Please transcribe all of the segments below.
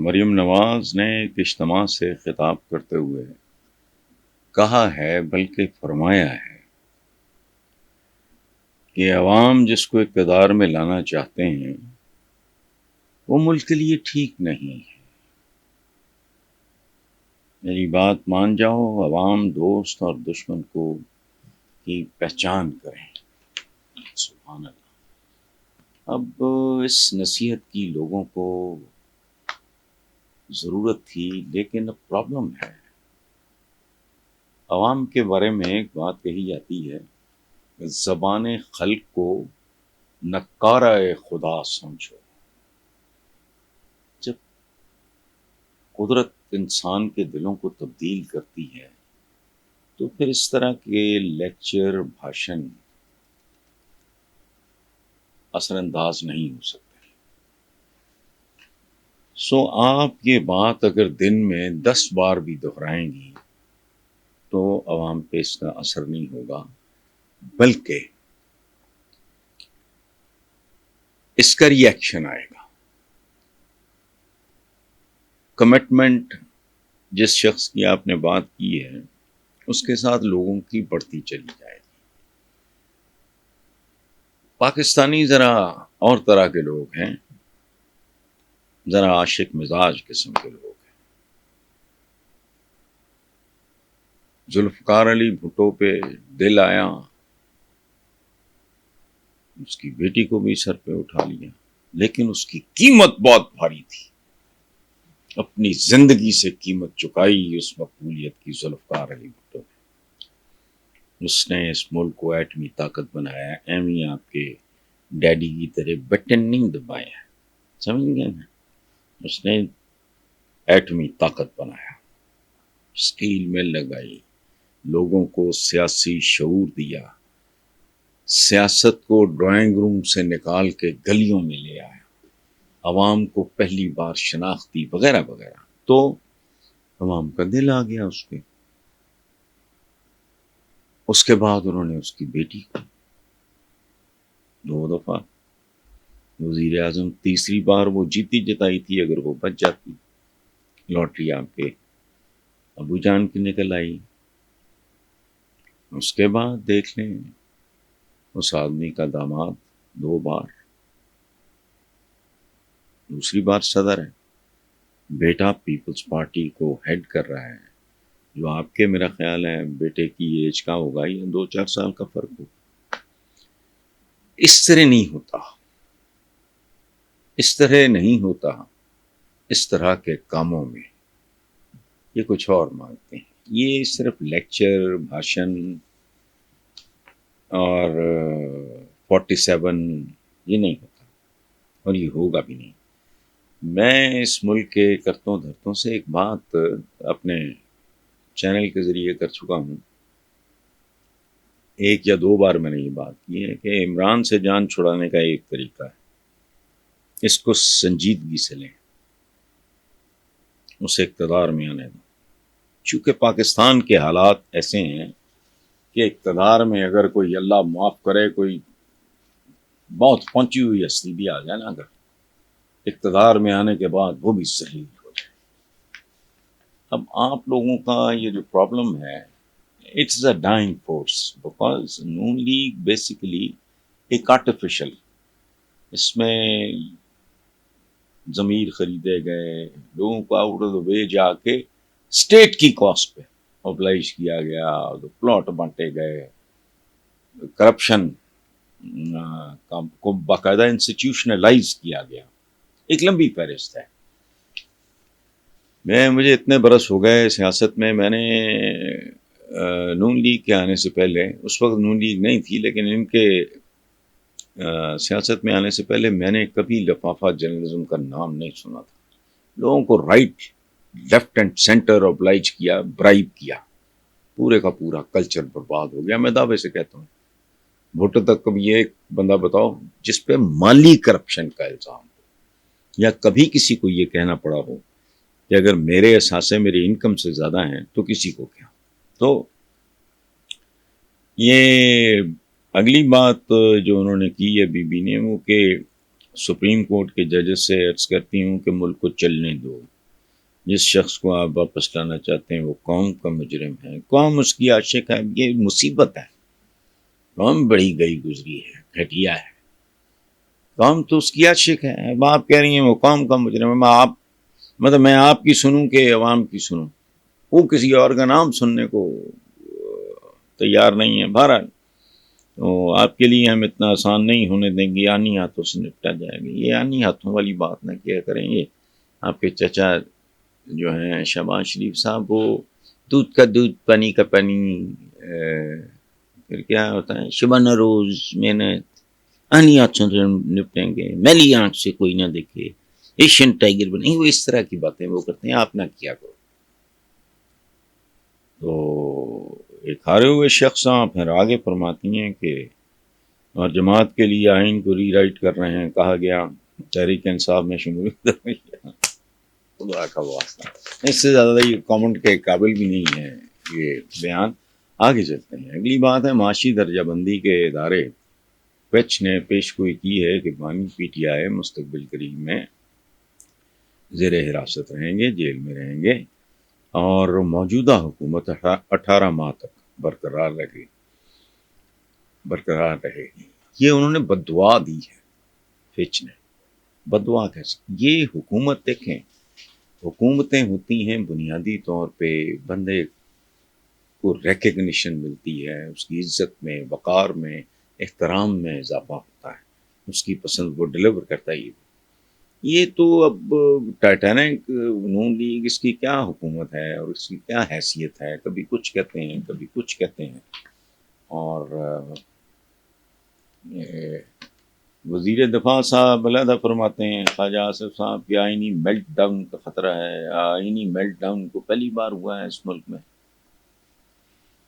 مریم نواز نے ایک اجتماع سے خطاب کرتے ہوئے کہا ہے، بلکہ فرمایا ہے کہ عوام جس کو اقتدار میں لانا چاہتے ہیں وہ ملک کے لیے ٹھیک نہیں ہے۔ میری بات مان جاؤ، عوام دوست اور دشمن کو کی پہچان کریں۔ سبحان اللہ۔ اب اس نصیحت کی لوگوں کو ضرورت تھی، لیکن اب پرابلم ہے۔ عوام کے بارے میں ایک بات کہی جاتی ہے، زبان خلق کو نکارہ خدا سمجھو۔ جب قدرت انسان کے دلوں کو تبدیل کرتی ہے تو پھر اس طرح کے لیکچر بھاشن اثر انداز نہیں ہو سکتے۔ آپ یہ بات اگر دن میں 10 بار بھی دہرائیں گی تو عوام پہ اس کا اثر نہیں ہوگا، بلکہ اس کا ری ایکشن آئے گا۔ کمٹمنٹ جس شخص کی آپ نے بات کی ہے اس کے ساتھ لوگوں کی بڑھتی چلی جائے گی۔ پاکستانی ذرا اور طرح کے لوگ ہیں، ذرا عاشق مزاج قسم کے لوگ ہیں۔ ذوالفقار علی بھٹو پہ دل آیا، اس کی بیٹی کو بھی سر پہ اٹھا لیا، لیکن اس کی قیمت بہت بھاری تھی۔ اپنی زندگی سے قیمت چکائی اس مقبولیت کی ذوالفقار علی بھٹو نے۔ اس نے اس ملک کو ایٹمی طاقت بنایا۔ ایمی آپ کے ڈیڈی کی طرح بٹن نہیں دبایا، سمجھ گئے نا؟ اس نے ایٹمی طاقت بنایا، اسکیل میں لگائی، لوگوں کو سیاسی شعور دیا، سیاست کو ڈرائنگ روم سے نکال کے گلیوں میں لے آیا، عوام کو پہلی بار شناختی وغیرہ وغیرہ۔ تو عوام کا دل آ گیا اس پہ۔ اس کے بعد انہوں نے اس کی بیٹی کو 2 دفعہ وزیر اعظم، تیسری بار وہ جیتی جتائی تھی، اگر وہ بچ جاتی لاٹری آپ کے ابو جان کی نکل آئی۔ اس کے بعد دیکھ لیں اس آدمی کا داماد 2 بار، دوسری بار صدر ہے، بیٹا پیپلز پارٹی کو ہیڈ کر رہا ہے، جو آپ کے میرا خیال ہے بیٹے کی ایج کا ہوگا یا 2-4 سال کا فرق ہو۔ اس طرح نہیں ہوتا، اس طرح نہیں ہوتا، اس طرح کے کاموں میں یہ کچھ اور مانگتے ہیں۔ یہ صرف لیکچر، بھاشن اور 47 یہ نہیں ہوتا، اور یہ ہوگا بھی نہیں۔ میں اس ملک کے کرتوں دھرتوں سے ایک بات اپنے چینل کے ذریعے کر چکا ہوں، 1 یا 2 بار میں نے یہ بات کی ہے کہ عمران سے جان چھڑانے کا ایک طریقہ ہے، اس کو سنجیدگی سے لیں، اسے اقتدار میں آنے دیں۔ چونکہ پاکستان کے حالات ایسے ہیں کہ اقتدار میں اگر کوئی اللہ معاف کرے کوئی بہت پہنچی ہوئی ہستی بھی آ جائے نا، اگر اقتدار میں آنے کے بعد وہ بھی ذلیل ہو جائے۔ اب آپ لوگوں کا یہ جو پرابلم ہے، it's a dying force, because Noon League basically ایک آرٹیفیشل، اس میں ضمیر خریدے گئے، لوگوں کو آؤٹ آف دا وے جا کے اسٹیٹ کی کاسٹ پہ موبلائز کیا گیا، پلاٹ بانٹے گئے، کرپشن کو باقاعدہ انسٹیٹیوشنلائز کیا گیا، ایک لمبی فہرست ہے۔ مجھے اتنے برس ہو گئے سیاست میں نے نون لیگ کے آنے سے پہلے، اس وقت نون لیگ نہیں تھی، لیکن ان کے سیاست میں آنے سے پہلے میں نے کبھی لفافہ جرنلزم کا نام نہیں سنا تھا۔ لوگوں کو right, left and centre oblige کیا، برائب کیا، پورے کا پورا کلچر برباد ہو گیا۔ میں دعوے سے کہتا ہوں، بھٹو تک کبھی یہ ایک بندہ بتاؤ جس پہ مالی کرپشن کا الزام ہو، یا کبھی کسی کو یہ کہنا پڑا ہو کہ اگر میرے اثاثے میری انکم سے زیادہ ہیں تو کسی کو کیا۔ تو یہ اگلی بات جو انہوں نے کی ہے بی بی نے، وہ کہ سپریم کورٹ کے ججز سے عرض کرتی ہوں کہ ملک کو چلنے دو۔ جس شخص کو آپ واپس لانا چاہتے ہیں وہ قوم کا مجرم ہے، قوم اس کی عاشق ہے. یہ مصیبت ہے. قوم بڑی گئی گزری ہے، گھٹیا ہے. قوم تو اس کی عاشق ہے. اب آپ کہہ رہی ہیں وہ قوم کا مجرم ہے. میں آپ کی سنوں کہ عوام کی سنوں؟ وہ کسی اور کا نام سننے کو تیار نہیں ہے. بہرحال تو آپ کے لیے ہم اتنا آسان نہیں ہونے دیں گے. آنی ہاتھوں سے نپٹا جائے گا. یہ آنی ہاتھوں والی بات نہ کیا کریں گے. آپ کے چچا جو ہیں شہباز شریف صاحب، وہ دودھ کا دودھ پانی کا پانی، پھر کیا ہوتا ہے شبانہ روز محنت، آنی ہاتھوں سے نپٹیں گے، میلی آنکھ سے کوئی نہ دیکھے، ایشین ٹائگر بنے. وہ اس طرح کی باتیں وہ کرتے ہیں. آپ نہ کیا کرو. تو ایک ہارے ہوئے شخص پھر آگے فرماتی ہیں کہ اور جماعت کے لیے آئین کو ری رائٹ کر رہے ہیں. کہا گیا تحریک انصاف میں شمولیت کر رہی ہے. خدا کا واسطہ، اس سے زیادہ یہ کامنٹ کے قابل بھی نہیں ہے یہ بیان. آگے چلتے ہیں. اگلی بات ہے معاشی درجہ بندی کے ادارے. پیچ نے پیش گوئی کی ہے کہ بانی پی ٹی آئی مستقبل قریب میں زیر حراست رہیں گے، جیل میں رہیں گے، اور موجودہ حکومت 18 ماہ تک برقرار رہے گی. یہ انہوں نے بددعا دی ہے. فچ نے بددعا کیسے؟ یہ حکومت دیکھیں، حکومتیں ہوتی ہیں بنیادی طور پہ بندے کو ریکگنیشن ملتی ہے، اس کی عزت میں، وقار میں، احترام میں اضافہ ہوتا ہے، اس کی پسند وہ ڈیلیور کرتا ہے. یہ تو اب ٹائٹینک نون لیگ، اس کی کیا حکومت ہے اور اس کی کیا حیثیت ہے؟ کبھی کچھ کہتے ہیں، کبھی کچھ کہتے ہیں. اور وزیر دفاع صاحب علیحدہ فرماتے ہیں خواجہ آصف صاحب کہ آئینی میلٹ ڈاؤن کا خطرہ ہے. آئینی میلٹ ڈاؤن کو پہلی بار ہوا ہے اس ملک میں،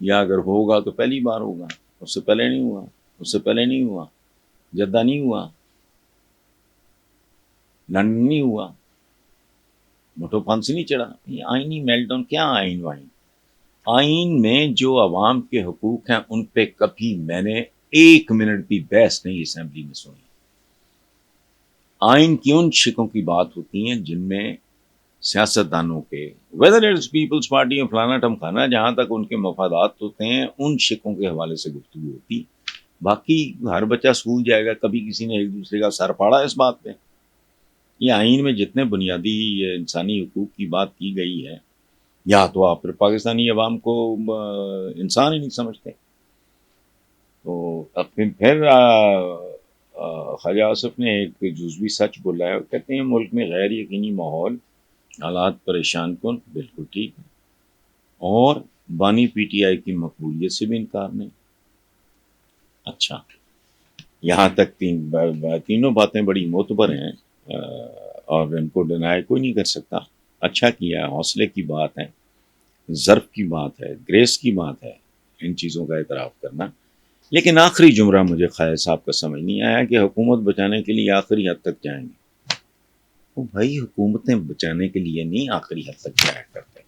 یا اگر ہوگا تو پہلی بار ہوگا. اس سے پہلے نہیں ہوا. جدہ نہیں ہوا، لندن نہیں ہوا، موٹو پھانسی نہیں چڑھا. یہ آئینی میلٹ ڈاؤن کیا آئین میں جو عوام کے حقوق ہیں ان پہ کبھی میں نے ایک منٹ بھی بحث نہیں اسمبلی میں سنی. آئین کی ان شکوں کی بات ہوتی ہیں جن میں سیاستدانوں کے ویدر اٹس پیپلز پارٹی اور فلانا ٹمکانا، جہاں تک ان کے مفادات ہوتے ہیں ان شکوں کے حوالے سے گفتگو ہوتی. باقی ہر بچہ اسکول جائے گا، کبھی کسی نے ایک دوسرے کا سر پاڑا اس بات پہ. یہ آئین میں جتنے بنیادی انسانی حقوق کی بات کی گئی ہے، یا تو آپ پھر پاکستانی عوام کو انسان ہی نہیں سمجھتے. تو پھر خواجہ آصف نے ایک جزوی سچ بولا ہے. کہتے ہیں ملک میں غیر یقینی ماحول، حالات پریشان کن. بالکل ٹھیک ہے. اور بانی پی ٹی آئی کی مقبولیت سے بھی انکار نہیں. اچھا، یہاں تک تینوں باتیں بڑی معتبر ہیں اور ان کو ڈینائی کوئی نہیں کر سکتا. اچھا کیا، حوصلے کی بات ہے، ظرف کی بات ہے، گریس کی بات ہے ان چیزوں کا اعتراف کرنا. لیکن آخری جملہ مجھے خالد صاحب کا سمجھ نہیں آیا کہ حکومت بچانے کے لیے آخری حد تک جائیں گے. وہ بھائی حکومتیں بچانے کے لیے نہیں آخری حد تک جایا کرتے.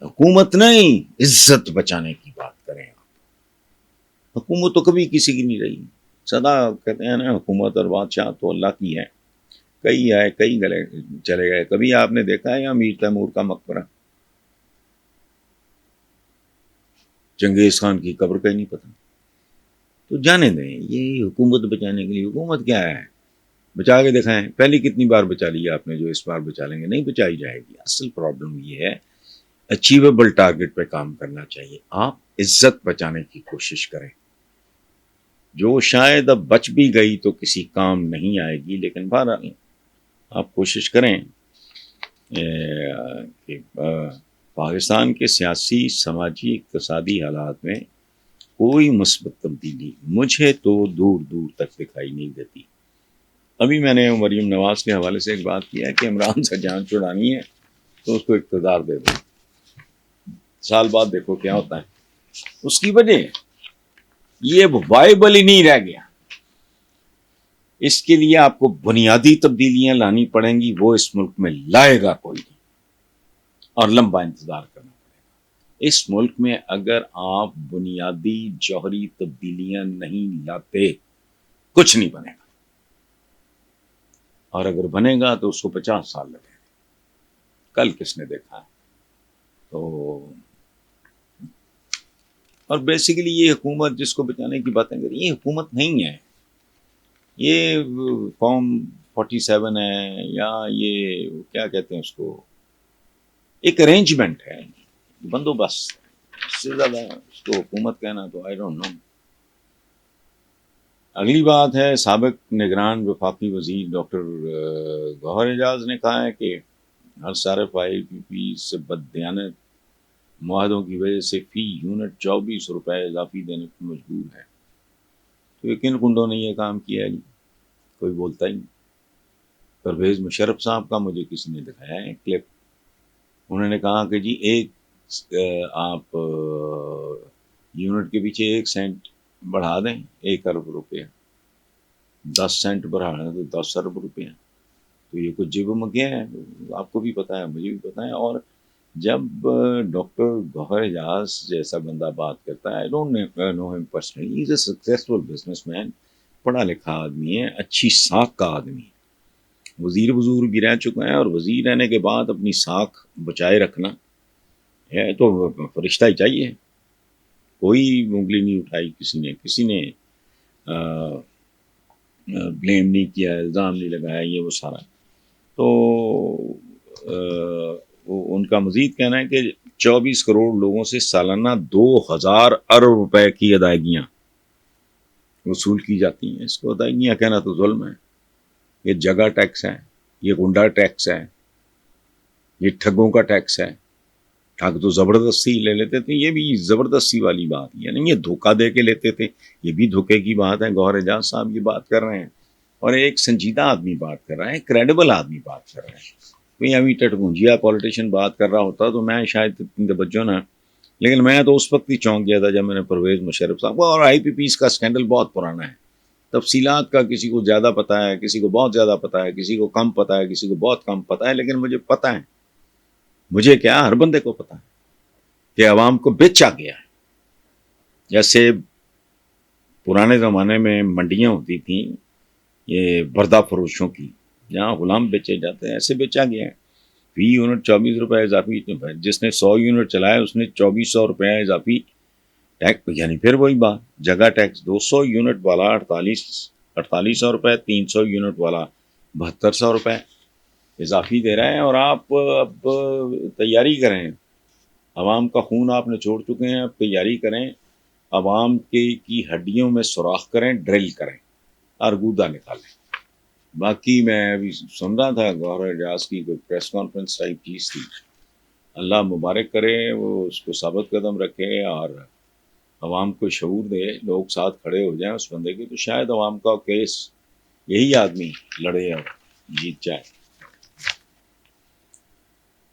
حکومت نہیں، عزت بچانے کی بات کریں. حکومت تو کبھی کسی کی نہیں رہی. سدا کہتے ہیں نا حکومت اور بادشاہ تو اللہ کی ہے. کئی آئے کئی گلے چلے گئے. کبھی آپ نے دیکھا ہے امیر تیمور کا مقبرہ؟ چنگیز خان کی قبر کا ہی نہیں پتہ. تو جانے دیں. یہ حکومت بچانے کے لیے، حکومت کیا ہے؟ بچا کے دکھائیں. پہلی کتنی بار بچا لیا آپ نے جو اس بار بچا لیں گے؟ نہیں بچائی جائے گی. اصل پرابلم یہ ہے اچیویبل ٹارگٹ پہ کام کرنا چاہیے. آپ عزت بچانے کی کوشش کریں، جو شاید اب بچ بھی گئی تو کسی کام نہیں آئے گی. لیکن بہرحال آپ کوشش کریں کہ پاکستان کے سیاسی، سماجی، اقتصادی حالات میں کوئی مثبت تبدیلی مجھے تو دور دور تک دکھائی نہیں دیتی. ابھی میں نے مریم نواز کے حوالے سے ایک بات کی ہے کہ عمران سے جان چھڑانی ہے تو اس کو اقتدار دے دو. سال بعد دیکھو کیا ہوتا ہے. اس کی وجہ یہ وائبل ہی نہیں رہ گیا. اس کے لیے آپ کو بنیادی تبدیلیاں لانی پڑیں گی. وہ اس ملک میں لائے گا کوئی نہیں، اور لمبا انتظار کرنا پڑے گا. اس ملک میں اگر آپ بنیادی جوہری تبدیلیاں نہیں لاتے کچھ نہیں بنے گا. اور اگر بنے گا تو اس کو 50 سال لگے گا. کل کس نے دیکھا ہے؟ تو اور بیسیکلی یہ حکومت جس کو بچانے کی باتیں کر رہی ہے، یہ حکومت نہیں ہے، یہ فارم 47 ہے، یا یہ کیا کہتے ہیں اس کو، ایک ارینجمنٹ ہے، بندوبست، اس سے زیادہ اس کو حکومت کہنا تو آئی ڈونٹ نو۔ اگلی بات ہے، سابق نگران وفاقی وزیر ڈاکٹر گوہر اعجاز نے کہا ہے کہ ہر صارف آئی پی پی سے بددیانت معاہدوں کی وجہ سے فی یونٹ 24 روپے اضافی دینے کو مجبور ہے۔ تو یہ کن کنڈوں نے یہ کام کیا ہے جی؟ کوئی بولتا ہی نہیں۔ پرویز مشرف صاحب کا مجھے کسی نے دکھایا ہے کلپ، انہوں نے کہا کہ جی ایک آپ یونٹ کے پیچھے 1 سینٹ بڑھا دیں 1 ارب روپیہ، 10 سینٹ بڑھانا تو 10 ارب روپیہ، تو یہ کچھ جیب میں گیا ہے، آپ کو بھی پتا ہے، مجھے بھی پتا ہے۔ اور جب ڈاکٹر گوہر اعجاز جیسا بندہ بات کرتا ہے، آئی ڈونٹ نو ہم personally, he is a successful business man, پڑھا لکھا آدمی ہے، اچھی ساکھ کا آدمی ہے، وزیر بزرگ بھی رہ چکا ہے، اور وزیر رہنے کے بعد اپنی ساکھ بچائے رکھنا ہے تو فرشتہ ہی چاہیے۔ کوئی انگلی نہیں اٹھائی کسی نے بلیم نہیں کیا، الزام نہیں لگایا، یہ وہ سارا۔ تو ان کا مزید کہنا ہے کہ 24 کروڑ لوگوں سے سالانہ 2000 ارب روپے کی ادائیگیاں وصول کی جاتی ہیں۔ اس کو ادائیگیاں کہنا تو ظلم ہے، یہ جگہ ٹیکس ہے، یہ گنڈا ٹیکس ہے، یہ ٹھگوں کا ٹیکس ہے۔ ٹھگ تو زبردستی لے لیتے تھے، یہ بھی زبردستی والی بات ہے، نہیں یہ دھوکہ دے کے لیتے تھے، یہ بھی دھوکے کی بات ہے۔ گوہر اعجاز صاحب یہ بات کر رہے ہیں، اور ایک سنجیدہ آدمی بات کر رہا ہے، کریڈیبل آدمی بات کر رہا ہے۔ کوئی ابھی ٹٹگونجیا پولیٹیشین بات کر رہا ہوتا تو میں شاید اتنی توجہ نہ، لیکن میں تو اس وقت ہی چونک گیا تھا جب میں نے پرویز مشرف صاحب کو، اور آئی پی پیز کا اسکینڈل بہت پرانا ہے، تفصیلات کا کسی کو زیادہ پتا ہے، کسی کو بہت زیادہ پتا ہے، کسی کو کم پتا ہے، کسی کو بہت کم پتا ہے، لیکن مجھے پتا ہے، مجھے کیا ہر بندے کو پتا ہے کہ عوام کو بیچا گیا ہے۔ جیسے پرانے زمانے میں منڈیاں ہوتی تھیں یہ بردہ فروشوں کی، جہاں غلام بیچے جاتے ہیں، ایسے بیچا گیا ہے۔ فی یونٹ 24 روپے اضافی، جس نے 100 یونٹ چلایا اس نے 2400 روپے اضافی ٹیکس، یعنی پھر وہی بات، جگہ ٹیکس 200 یونٹ والا 4800 روپے، 300 یونٹ والا 7200 روپے اضافی دے رہے ہیں۔ اور آپ اب تیاری کریں، عوام کا خون آپ نے چھوڑ چکے ہیں، اب تیاری کریں، عوام کی ہڈیوں میں سوراخ کریں، ڈرل کریں، ارگودہ نکالیں۔ باقی میں ابھی سن رہا تھا گوہر اعجاز کی کوئی پریس کانفرنس ٹائپ چیز تھی، اللہ مبارک کرے، وہ اس کو ثابت قدم رکھے اور عوام کو شعور دے، لوگ ساتھ کھڑے ہو جائیں اس بندے کے، تو شاید عوام کا کیس یہی آدمی لڑے اور جیت جائے۔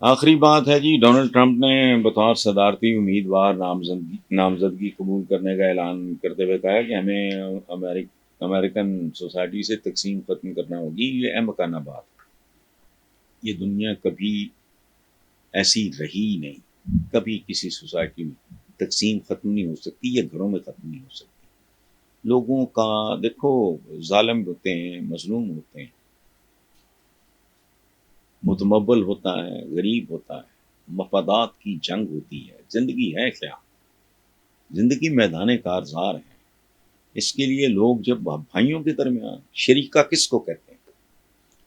آخری بات ہے جی، ڈونلڈ ٹرمپ نے بطور صدارتی امیدوار نامزدگی قبول کرنے کا اعلان کرتے ہوئے کہا کہ ہمیں امریکن سوسائٹی سے تقسیم ختم کرنا ہوگی۔ یہ احمقانہ بات، یہ دنیا کبھی ایسی رہی نہیں، کبھی کسی سوسائٹی میں تقسیم ختم نہیں ہو سکتی، یہ گھروں میں ختم نہیں ہو سکتی۔ لوگوں کا دیکھو، ظالم ہوتے ہیں، مظلوم ہوتے ہیں، متمول ہوتا ہے، غریب ہوتا ہے، مفادات کی جنگ ہوتی ہے۔ زندگی ہے کیا؟ زندگی میدان کارزار ہے۔ اس کے لیے لوگ جب بھائیوں کے درمیان، شریکہ کس کو کہتے ہیں؟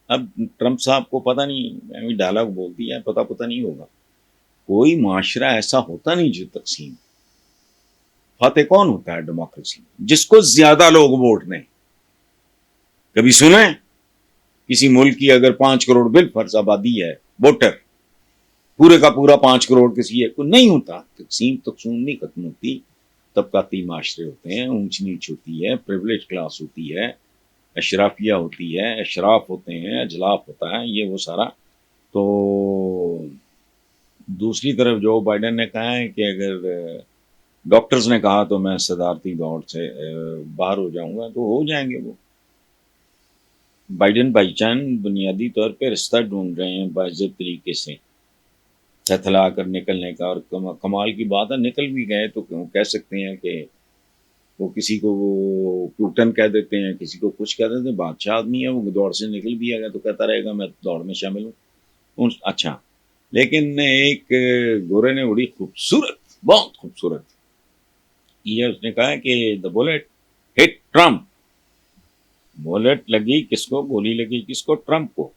اب ٹرمپ صاحب کو پتہ نہیں، میں بھی ڈائلاگ بول دیا، پتہ نہیں ہوگا، کوئی معاشرہ ایسا ہوتا نہیں جو تقسیم۔ فاتح کون ہوتا ہے ڈیموکریسی؟ جس کو زیادہ لوگ ووٹ دیں۔ کبھی سنیں کسی ملک کی اگر 5 کروڑ بالفرض آبادی ہے، ووٹر پورے کا پورا 5 کروڑ کسی ہے، کوئی نہیں ہوتا۔ تقسیم نہیں ختم ہوتی، طبقاتی معاشرے ہوتے ہیں، اونچ نیچ ہوتی ہے، پریولیج کلاس ہوتی ہے، اشرافیہ ہوتی ہے، اشراف ہوتے ہیں، اجلاف ہوتا ہے، یہ وہ سارا۔ تو دوسری طرف جو بائیڈن نے کہا ہے کہ اگر ڈاکٹرز نے کہا تو میں صدارتی دوڑ سے باہر ہو جاؤں گا، تو ہو جائیں گے وہ۔ بائیڈن بائی چان بنیادی طور پہ رستہ ڈھونڈ رہے ہیں باضابطہ طریقے سے تھتلا کر نکلنے کا، اور کمال کی بات ہے نکل بھی گئے تو کہہ سکتے ہیں کہ وہ کسی کو وہ پوٹن کہہ دیتے ہیں، کسی کو کچھ کہہ دیتے ہیں، بادشاہ آدمی ہے وہ، دوڑ سے نکل بھی آ گیا تو کہتا رہے گا میں دوڑ میں شامل ہوں۔ اچھا، لیکن ایک گورے نے بڑی خوبصورت، بہت خوبصورت یہ اس نے کہا کہ دا بولٹ ہٹ ٹرمپ، بولٹ لگی کس کو، گولی لگی کس کو، ٹرمپ کو،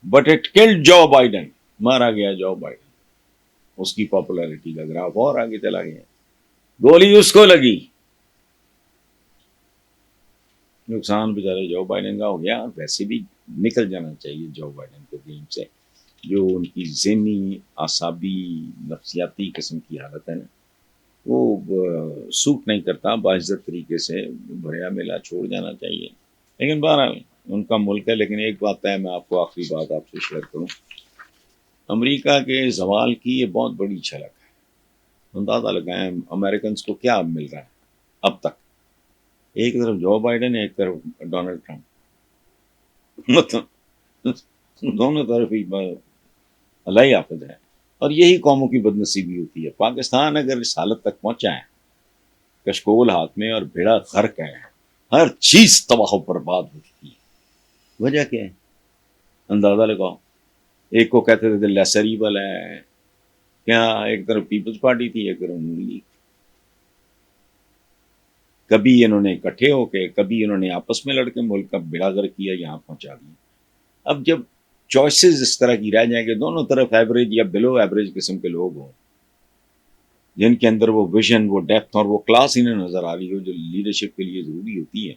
but it killed Joe Biden, مارا گیا جو بائیڈن، اس کی پاپولیرٹی کا گراف اور آگے چلا گیا، گولی اس کو لگی، نقصان بیچارے جو بائیڈن کا ہو گیا. ویسے بھی نکل جانا چاہیے جو بائیڈن کو گیم سے، جو ان کی ذہنی اعصابی نفسیاتی قسم کی حالت ہے نا، وہ سوٹ نہیں کرتا، باعزت طریقے سے بھریا میلا چھوڑ جانا چاہیے. لیکن بہرحال ان کا ملک ہے. لیکن ایک بات ہے، میں آپ کو آخری بات آپ سے شیئر کروں، امریکہ کے زوال کی یہ بہت بڑی جھلک ہے. اندازہ لگائیں امریکنس کو کیا مل رہا ہے اب تک، ایک طرف جو بائیڈن ہے، ایک طرف ڈونلڈ ٹرمپ، مطلب دونوں طرف ہی اللہ حافظ ہے. اور یہی قوموں کی بدنصیبی ہوتی ہے. پاکستان اگر اس حالت تک پہنچا ہے، کشکول ہاتھ میں اور بھیڑا غرق ہے، ہر چیز تباہ و برباد ہو چکی ہے، وجہ کیا ہے اندازہ لگاؤ. ایک کو کہتے تھے لیسر ایول ہے کیا، ایک طرف پیپلز پارٹی تھی، ایک طرف نون لیگ. کبھی انہوں نے اکٹھے ہو کے، کبھی انہوں نے آپس میں لڑ کے ملک کا بیڑا غرق کیا، یہاں پہنچا دیا. اب جب چوائسیز اس طرح کی رہ جائیں کہ دونوں طرف ایوریج یا بلو ایوریج قسم کے لوگ ہوں، جن کے اندر وہ ویژن، وہ ڈیپتھ اور وہ کلاس انہیں نظر آ رہی ہو جو لیڈرشپ کے لیے ضروری ہوتی ہے.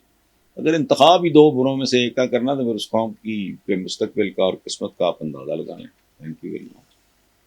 اگر انتخاب ہی دو بروں میں سے ایک کا کرنا تو پھر اس قوم کی مستقبل کا اور قسمت کا آپ اندازہ لگائیں. Thank you very much.